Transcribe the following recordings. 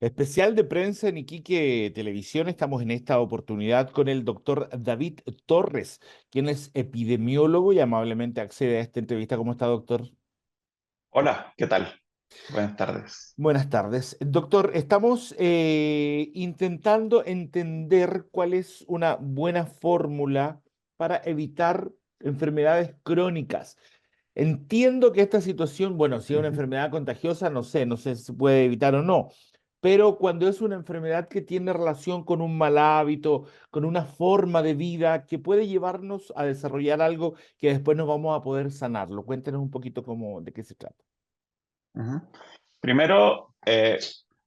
Especial de prensa en Iquique Televisión. Estamos en esta oportunidad con el doctor David Torres, quien es epidemiólogo y amablemente accede a esta entrevista. ¿Cómo está, doctor? Hola, ¿qué tal? Buenas tardes. Buenas tardes. Doctor, estamos intentando entender cuál es una buena fórmula para evitar enfermedades crónicas. Entiendo que esta situación, bueno, si es una Ujú, enfermedad contagiosa, no sé si se puede evitar o no, pero cuando es una enfermedad que tiene relación con un mal hábito, con una forma de vida que puede llevarnos a desarrollar algo que después nos vamos a poder sanarlo. Cuéntenos un poquito de qué se trata. ujú. Primero,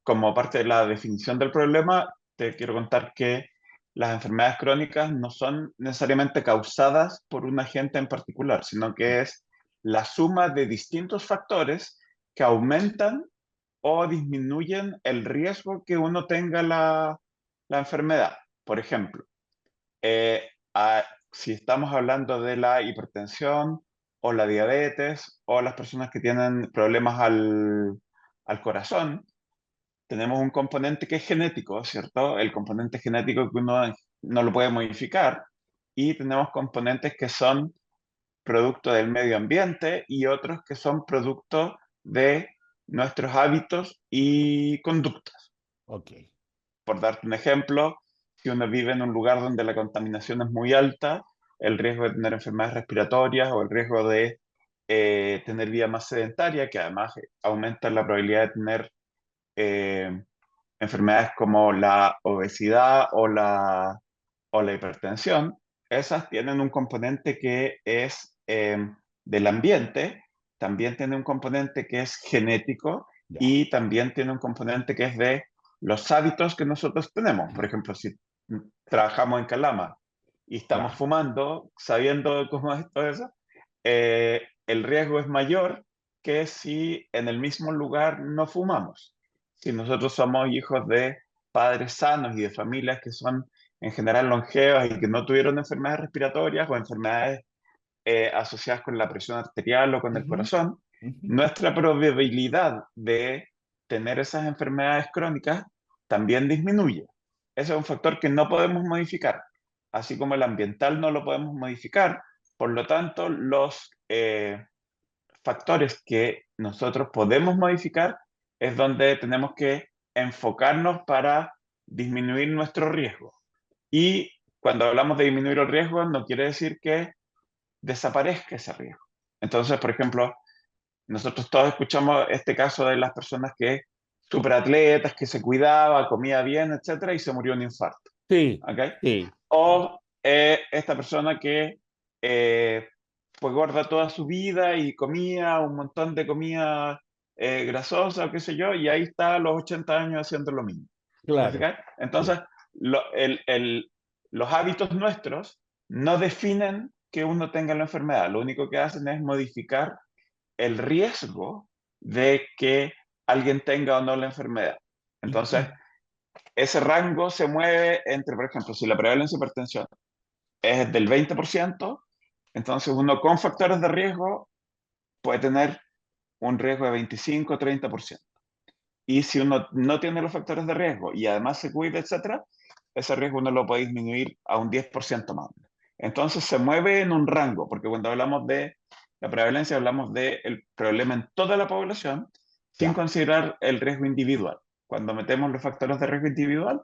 como parte de la definición del problema, te quiero contar que las enfermedades crónicas no son necesariamente causadas por un agente en particular, sino que es la suma de distintos factores que aumentan o disminuyen el riesgo que uno tenga la enfermedad. Por ejemplo, eh, a- si estamos hablando de la hipertensión o la diabetes o las personas que tienen problemas al corazón, tenemos un componente que es genético, ¿cierto? El componente genético que uno no lo puede modificar y tenemos componentes que son producto del medio ambiente y otros que son producto de nuestros hábitos y conductas. Ok, Por darte un ejemplo, si uno vive en un lugar donde la contaminación es muy alta, el riesgo de tener enfermedades respiratorias o el riesgo de tener vida más sedentaria, que además aumenta la probabilidad de tener eh, enfermedades como la obesidad o la hipertensión, esas tienen un componente que es del ambiente, también tiene un componente que es genético ya. y también tiene un componente que es de los hábitos que nosotros tenemos. Por ejemplo, si trabajamos en Calama y estamos Claro. fumando, sabiendo cómo es todo eso, el riesgo es mayor que si en el mismo lugar no fumamos. Si nosotros somos hijos de padres sanos y de familias que son en general longevas y que no tuvieron enfermedades respiratorias o enfermedades asociadas con la presión arterial o con el Ujú, corazón, ujú. nuestra probabilidad de tener esas enfermedades crónicas también disminuye. Ese es un factor que no podemos modificar, así como el ambiental no lo podemos modificar. Por lo tanto, los factores que nosotros podemos modificar es donde tenemos que enfocarnos para disminuir nuestro riesgo. Y cuando hablamos de disminuir el riesgo, no quiere decir que desaparezca ese riesgo. Entonces, por ejemplo, nosotros todos escuchamos este caso de las personas que, superatletas, que se cuidaba, comía bien, etcétera, y se murió de un infarto. Sí, ¿Ok? sí, O esta persona que fue gorda toda su vida y comía un montón de comida grasosa o qué sé yo, y ahí está a los 80 años haciendo lo mismo. ¿Me claro. fijas? Entonces, los hábitos nuestros no definen que uno tenga la enfermedad, lo único que hacen es modificar el riesgo de que alguien tenga o no la enfermedad. Y, Entonces, y ese rango se mueve entre, por ejemplo, si la prevalencia de hipertensión es del 20%, entonces uno con factores de riesgo puede tener un riesgo de 25 o 30%. Y si uno no tiene los factores de riesgo y además se cuida, etcétera, ese riesgo uno lo puede disminuir a un 10% más. Entonces se mueve en un rango, porque cuando hablamos de la prevalencia hablamos del problema en toda la población sin ya. considerar el riesgo individual. Cuando metemos los factores de riesgo individual,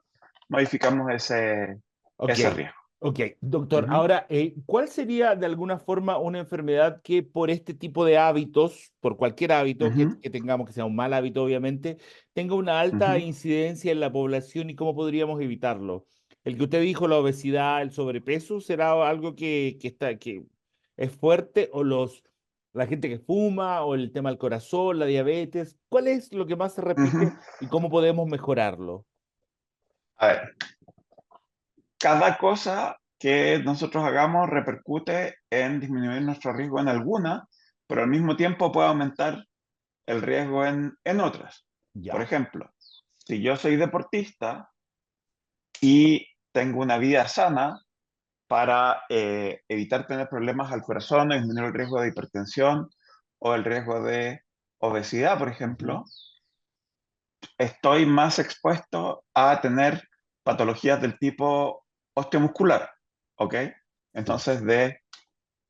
modificamos Ok, ese riesgo. ok. Doctor, Ujú, ahora, ¿cuál sería de alguna forma una enfermedad que por este tipo de hábitos, por cualquier hábito ujú, que tengamos, que sea un mal hábito obviamente, tenga una alta ujú. incidencia en la población y cómo podríamos evitarlo? El que usted dijo, la obesidad, el sobrepeso, ¿será algo que es fuerte o la gente que fuma o el tema del corazón, la diabetes? ¿Cuál es lo que más se Ujú. repite y cómo podemos mejorarlo? A ver, cada cosa que nosotros hagamos repercute en disminuir nuestro riesgo en alguna, pero al mismo tiempo puede aumentar el riesgo en otras. Por Ya. ejemplo, si yo soy deportista y tengo una vida sana para evitar tener problemas al corazón o disminuir el riesgo de hipertensión o el riesgo de obesidad, por Ujú. ejemplo, estoy más expuesto a tener patologías del tipo osteomuscular, ¿ok? Sí, Entonces, de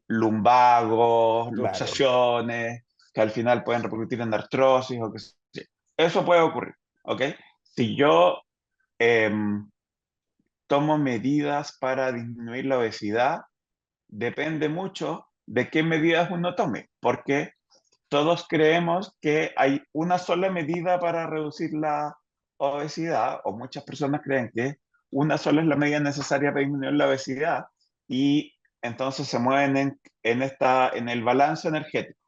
lumbagos, claro. luxaciones, que al final pueden repercutir en artrosis o que sé yo. Eso puede ocurrir, ¿ok? Si yo em, tomo medidas para disminuir la obesidad, depende mucho de qué medidas uno tome, porque todos creemos que hay una sola medida para reducir la obesidad, o muchas personas creen que una sola es la medida necesaria para disminuir la obesidad, y entonces se mueven en el balance energético,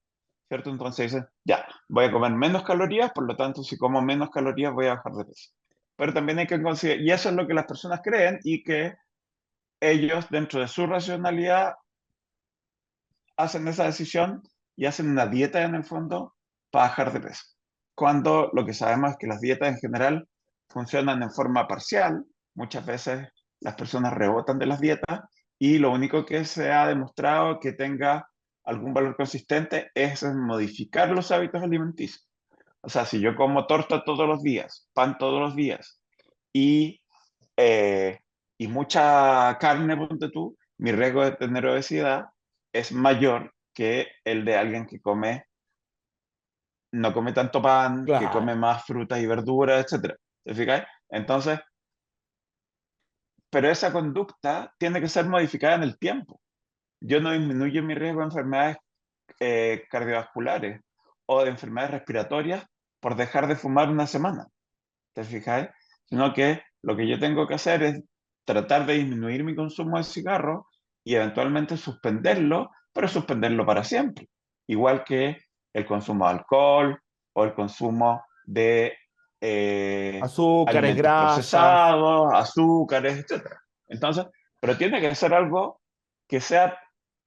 ¿cierto? Entonces dicen, ya, voy a comer menos calorías, por lo tanto, si como menos calorías voy a bajar de peso. Pero también hay que considerar, y eso es lo que las personas creen, y que ellos, dentro de su racionalidad, hacen esa decisión y hacen una dieta en el fondo para bajar de peso. Cuando lo que sabemos es que las dietas en general funcionan en forma parcial, muchas veces las personas rebotan de las dietas y lo único que se ha demostrado que tenga algún valor consistente es en modificar los hábitos alimenticios. O sea, si yo como torta todos los días, pan todos los días y, eh, y mucha carne, ponte tú, mi riesgo de tener obesidad es mayor que el de alguien que no come tanto pan, que come Claro. más frutas y verduras, etcétera. ¿Te fijas? Entonces, pero esa conducta tiene que ser modificada en el tiempo. Yo no disminuyo mi riesgo de enfermedades cardiovasculares o de enfermedades respiratorias por dejar de fumar una semana. ¿Te fijas? Sino que lo que yo tengo que hacer es tratar de disminuir mi consumo de cigarro y eventualmente suspenderlo, pero suspenderlo para siempre. Igual que el consumo de alcohol o el consumo de Azúcares, alimentos grasas. procesados, azúcares, etcétera. Entonces, pero tiene que ser algo que sea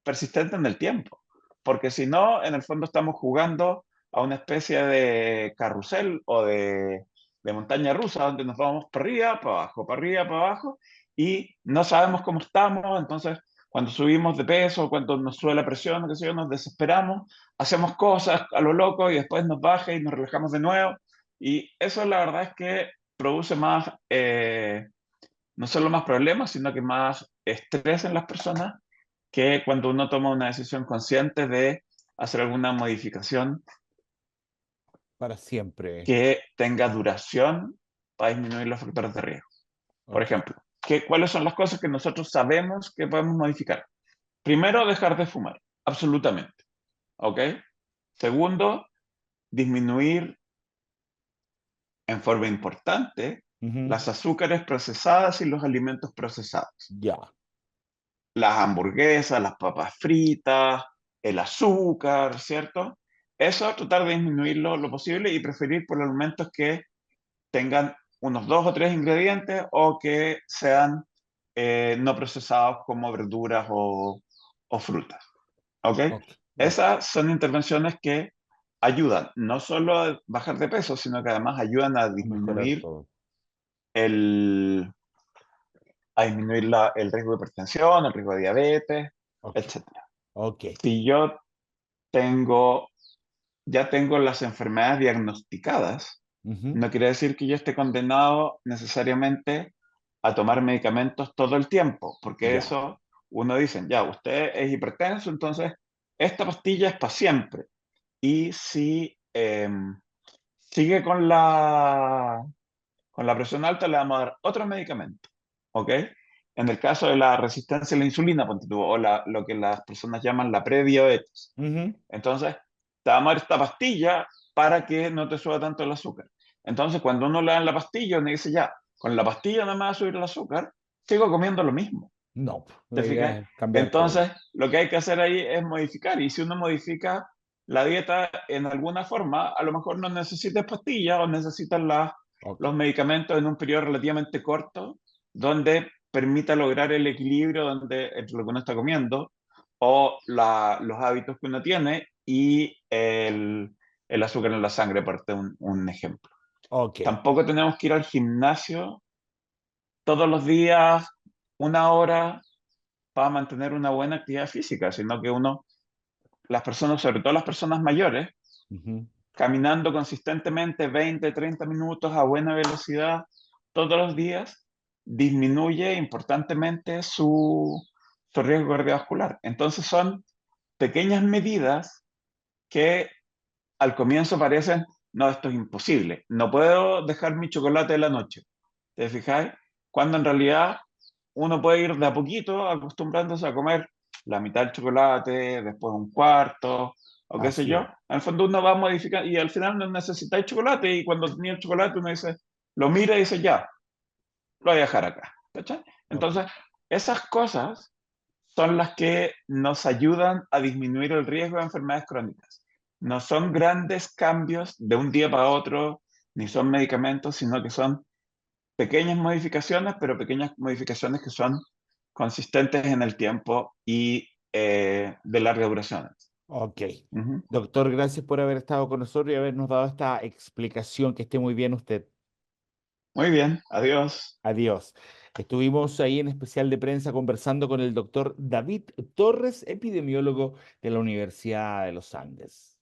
persistente en el tiempo, porque si no, en el fondo estamos jugando a una especie de carrusel o de montaña rusa, donde nos vamos para arriba, para abajo, para arriba, para abajo, y no sabemos cómo estamos. Entonces, cuando subimos de peso, cuando nos sube la presión, qué sé yo, nos desesperamos, hacemos cosas a lo loco y después nos baja y nos relajamos de nuevo. Y eso la verdad es que produce más, no solo más problemas, sino que más estrés en las personas que cuando uno toma una decisión consciente de hacer alguna modificación Para siempre. que tenga duración para disminuir los factores de riesgo. Por Ok. ejemplo, ¿cuáles son las cosas que nosotros sabemos que podemos modificar? Primero, dejar de fumar, absolutamente. ¿Ok? Segundo, disminuir en forma importante Ujú. las azúcares procesadas y los alimentos procesados. Ya. Las hamburguesas, las papas fritas, el azúcar, ¿cierto? Eso, tratar de disminuirlo lo posible y preferir por alimentos que tengan unos dos o tres ingredientes o que sean no procesados como verduras o frutas. ¿Ok? Ok. Ok. Esas son intervenciones que ayudan no solo a bajar de peso, sino que además ayudan A mejorar disminuir todo. el, el riesgo de hipertensión, el riesgo de diabetes, Ok. etcétera. Ok. Si yo tengo, ya tengo las enfermedades diagnosticadas, Ujú. no quiere decir que yo esté condenado necesariamente a tomar medicamentos todo el tiempo, porque Ya. eso uno dice, ya, usted es hipertenso, entonces esta pastilla es para siempre. Y si sigue con la presión alta, le vamos a dar otro medicamento, ¿ok? En el caso de la resistencia a la insulina, ponte tú, o lo que las personas llaman la prediabetes. Ujú. Entonces, te vamos a dar esta pastilla para que no te suba tanto el azúcar. Entonces, cuando uno le da la pastilla, uno dice, ya, con la pastilla no me va a subir el azúcar, sigo comiendo lo mismo. No, ¿Te la idea fijas? es cambiar todo. Entonces, lo que hay que hacer ahí es modificar. Y si uno modifica la dieta en alguna forma, a lo mejor no necesitas pastillas o necesitas Ok. los medicamentos en un periodo relativamente corto, donde permita lograr el equilibrio entre lo que uno está comiendo o los hábitos que uno tiene y el azúcar en la sangre, por darte un ejemplo. Ok. Tampoco tenemos que ir al gimnasio todos los días, una hora, para mantener una buena actividad física, sino que las personas, sobre todo las personas mayores, Ujú. caminando consistentemente 20, 30 minutos a buena velocidad todos los días, disminuye importantemente su riesgo cardiovascular. Entonces son pequeñas medidas que al comienzo parecen, no, esto es imposible, no puedo dejar mi chocolate de la noche. ¿Te fijáis? Cuando en realidad uno puede ir de a poquito acostumbrándose a comer la mitad del chocolate, después un cuarto, o qué sé Así yo. es. En el fondo uno va modificando y al final no necesitáis chocolate y cuando tenía el chocolate uno dice, lo mira y dice, ya, lo voy a dejar acá. ¿Cachai? Ok. Entonces, esas cosas son las que nos ayudan a disminuir el riesgo de enfermedades crónicas. No son grandes cambios de un día para otro, ni son medicamentos, sino que son pequeñas modificaciones, pero pequeñas modificaciones que son consistentes en el tiempo y de larga duración. Ok. Ujú. Doctor, gracias por haber estado con nosotros y habernos dado esta explicación. Que esté muy bien usted. Muy bien, adiós. Adiós. Estuvimos ahí en especial de prensa conversando con el doctor David Torres, epidemiólogo de la Universidad de los Andes.